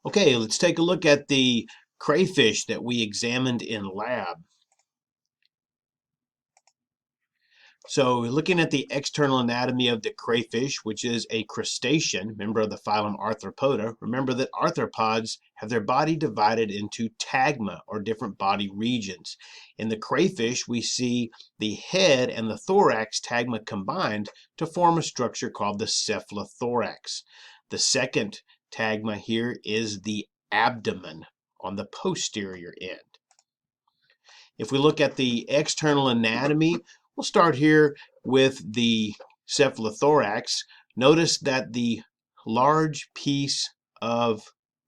Okay, let's take a look at the crayfish that we examined in lab. So looking at the external anatomy of the crayfish, which is a crustacean, member of the phylum Arthropoda, remember that arthropods have their body divided into tagma, or different body regions. In the crayfish, we see the head and the thorax tagma combined to form a structure called the cephalothorax. The second tagma here is the abdomen on the posterior end. If we look at the external anatomy, we'll start here with the cephalothorax. Notice that the large piece of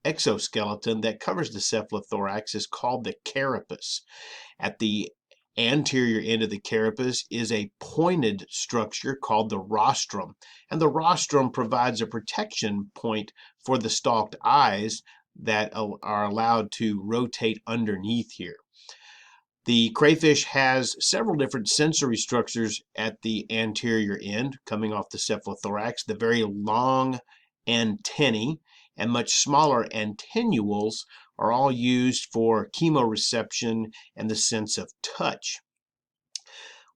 exoskeleton that covers the cephalothorax is called the carapace. At the anterior end of the carapace is a pointed structure called the rostrum, and the rostrum provides a protection point for the stalked eyes that are allowed to rotate underneath here. The crayfish has several different sensory structures at the anterior end, coming off the cephalothorax. The very long antennae and much smaller antennules are all used for chemoreception and the sense of touch.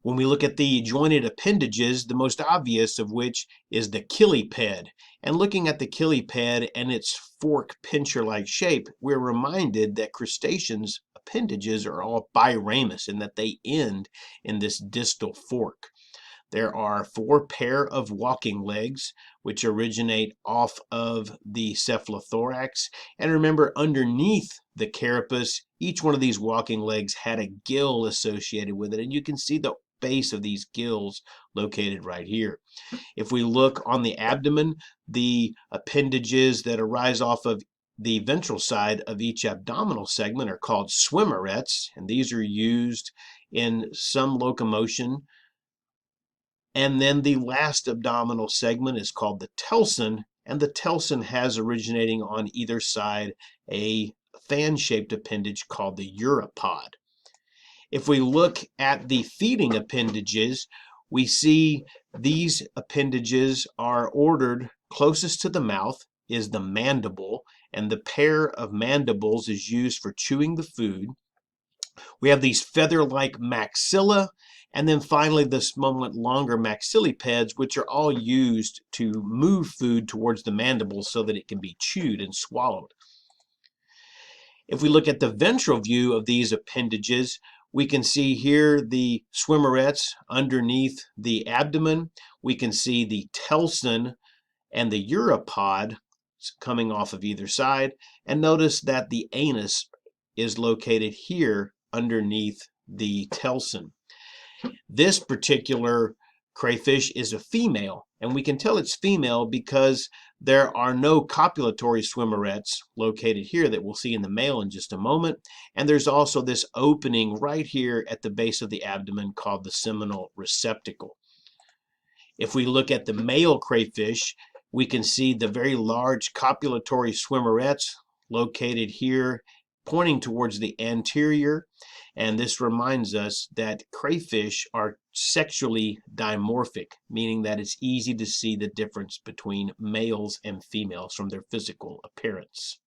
When we look at the jointed appendages, the most obvious of which is the chiliped. And looking at the chiliped and its fork pincher-like shape, we're reminded that crustaceans' appendages are all biramous in that they end in this distal fork. There are 4 pair of walking legs, which originate off of the cephalothorax. And remember, underneath the carapace, each one of these walking legs had a gill associated with it. And you can see the base of these gills located right here. If we look on the abdomen, the appendages that arise off of the ventral side of each abdominal segment are called swimmerets, and these are used in some locomotion. And then the last abdominal segment is called the telson, and the telson has originating on either side a fan-shaped appendage called the uropod. If we look at the feeding appendages, we see these appendages are ordered closest to the mouth is the mandible, and the pair of mandibles is used for chewing the food. We have these feather-like maxilla, and then finally the somewhat longer maxillipeds, which are all used to move food towards the mandible so that it can be chewed and swallowed. If we look at the ventral view of these appendages, we can see here the swimmerets underneath the abdomen. We can see the telson and the uropod coming off of either side. And notice that the anus is located here underneath the telson. This particular crayfish is a female, and we can tell it's female because there are no copulatory swimmerets located here that we'll see in the male in just a moment. And there's also this opening right here at the base of the abdomen called the seminal receptacle. If we look at the male crayfish, we can see the very large copulatory swimmerets located here pointing towards the anterior, and this reminds us that crayfish are sexually dimorphic, meaning that it's easy to see the difference between males and females from their physical appearance.